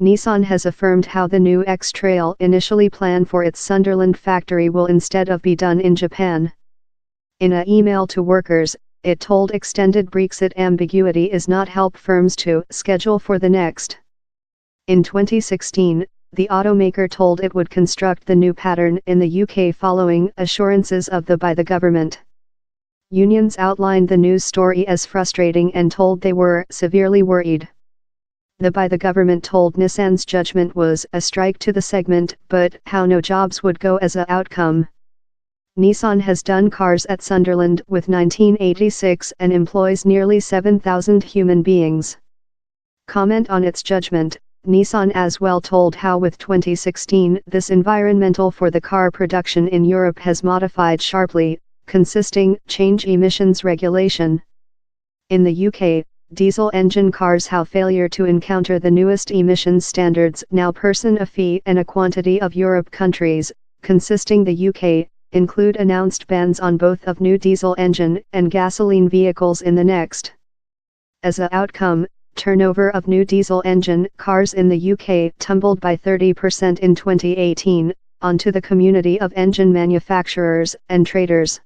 Nissan has affirmed how the new X-Trail initially planned for its Sunderland factory will instead of be done in Japan. In an email to workers, it told extended Brexit ambiguity is not help firms to schedule for the next. In 2016, the automaker told it would construct the new pattern in the UK following assurances by the government. Unions outlined the news story as frustrating and told they were severely worried. The government told Nissan's judgment was a strike to the segment, but how no jobs would go as a outcome. Nissan has done cars at Sunderland with 1986 and employs nearly 7,000 human beings. Comment on its judgment, Nissan as well told how with 2016 this environmental for the car production in Europe has modified sharply, consisting change emissions regulation. In the UK, diesel engine cars how failure to encounter the newest emissions standards now person a fee and a quantity of Europe countries, consisting the UK, include announced bans on both of new diesel engine and gasoline vehicles in the next. As a outcome, turnover of new diesel engine cars in the UK tumbled by 30% in 2018, onto the community of engine manufacturers and traders.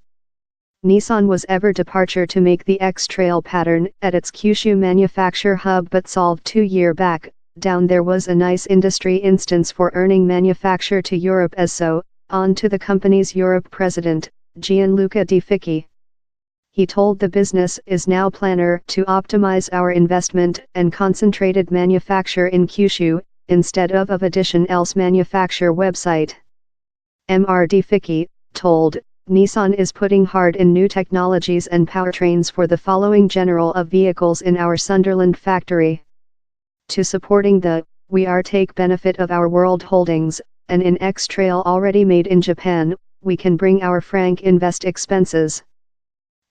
Nissan was ever departure to make the X-Trail pattern at its Kyushu manufacture hub but solved 2 years back. Down there was a nice industry instance for earning manufacture to Europe as so, on to the company's Europe president, Gianluca Di Ficchi. He told the business is now planner to optimize our investment and concentrated manufacture in Kyushu, instead of addition else manufacture website. Mr. Di Ficchi told, Nissan is putting hard in new technologies and powertrains for the following general of vehicles in our Sunderland factory. To supporting we are take benefit of our world holdings, and in X-Trail already made in Japan, we can bring our frank invest expenses.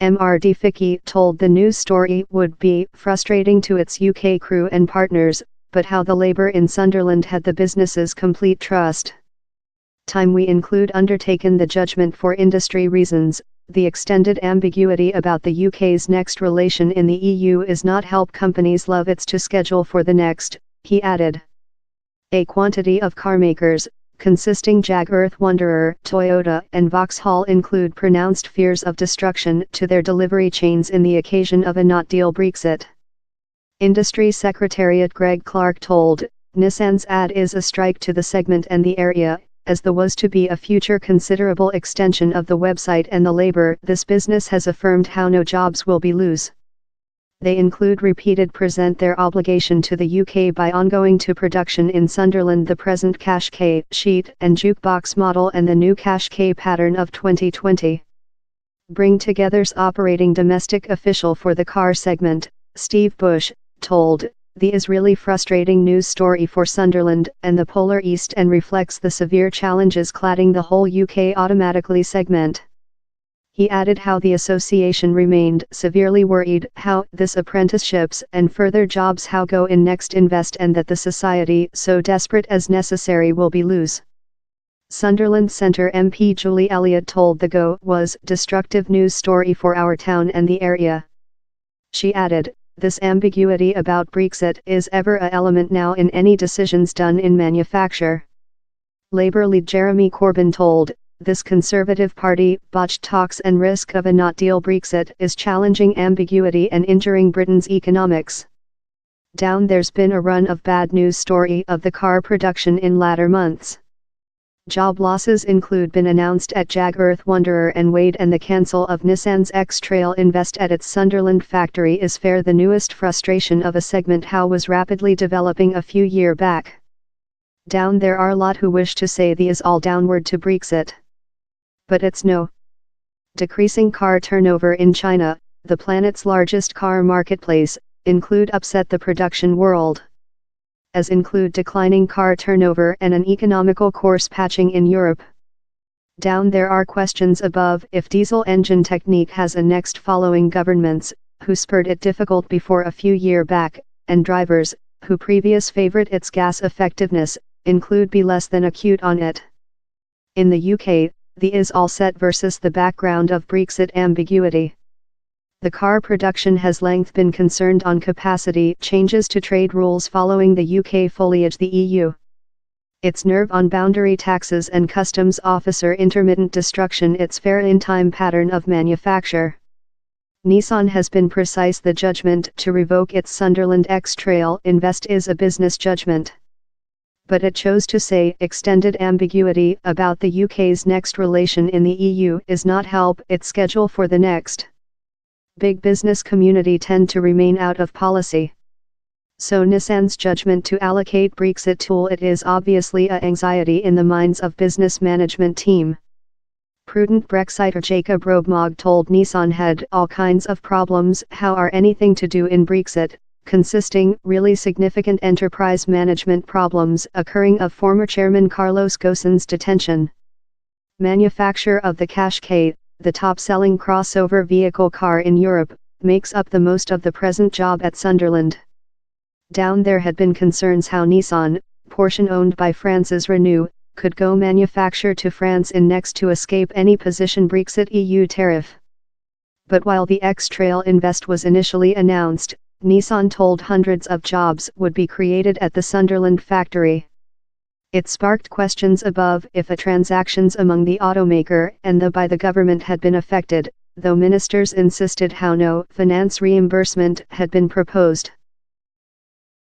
Mr. Di Ficchi told the news story would be frustrating to its UK crew and partners, but how the labor in Sunderland had the business's complete trust. Time we include undertaken the judgment for industry reasons, the extended ambiguity about the UK's next relation in the EU is not help companies love its to schedule for the next, he added. A quantity of carmakers, consisting Jag Earth Wanderer, Toyota and Vauxhall include pronounced fears of destruction to their delivery chains in the occasion of a not-deal Brexit. Industry Secretariat Greg Clark told, Nissan's ad is a strike to the segment and the area, as there was to be a future considerable extension of the website and the labor. This business has affirmed how no jobs will be lose. They include repeated present their obligation to the UK by ongoing to production in Sunderland the present Cash K sheet and jukebox model and the new Cash K pattern of 2020. Bring together's operating domestic official for the car segment, Steve Bush, told, the is really frustrating news story for Sunderland and the Polar East and reflects the severe challenges cladding the whole UK automatically segment. He added how the association remained severely worried how this apprenticeships and further jobs how go in next invest and that the society so desperate as necessary will be lose. Sunderland Centre MP Julie Elliott told the Go was destructive news story for our town and the area. She added, this ambiguity about Brexit is ever a element now in any decisions done in manufacture. Labour lead Jeremy Corbyn told, this Conservative Party botched talks and risk of a not-deal Brexit is challenging ambiguity and injuring Britain's economics. Down there's been a run of bad news story of the car production in latter months. Job losses include been announced at Jag Earth Wanderer and Wade and the cancel of Nissan's X-Trail invest at its Sunderland factory is fair the newest frustration of a segment how was rapidly developing a few years back. Down there are a lot who wish to say the is all downward to Brexit. But it's no. Decreasing car turnover in China, the planet's largest car marketplace, include upset the production world. As include declining car turnover and an economical course patching in Europe. Down there are questions above if diesel engine technique has a next following governments, who spurred it difficult before a few years back, and drivers, who previous favorite its gas effectiveness, include be less than acute on it. In the UK, the is all set versus the background of Brexit ambiguity. The car production has length been concerned on capacity changes to trade rules following the UK foliage the EU. Its nerve on boundary taxes and customs officer intermittent destruction its fair in time pattern of manufacture. Nissan has been precise the judgment to revoke its Sunderland X-Trail invest is a business judgment. But it chose to say extended ambiguity about the UK's next relation in the EU is not help its schedule for the next. Big business community tend to remain out of policy. So Nissan's judgment to allocate Brexit tool it is obviously a anxiety in the minds of business management team. Prudent Brexiter Jacob Robmog told Nissan had all kinds of problems how are anything to do in Brexit, consisting really significant enterprise management problems occurring of former chairman Carlos Ghosn's detention. Manufacture of the Qashqai, the top-selling crossover vehicle car in Europe, makes up the most of the present job at Sunderland. Down there had been concerns how Nissan, portion owned by France's Renault, could go manufacture to France in next to escape any position Brexit EU tariff. But while the X-Trail invest was initially announced, Nissan told hundreds of jobs would be created at the Sunderland factory. It sparked questions above if a transactions among the automaker and the by the government had been affected, though ministers insisted how no finance reimbursement had been proposed.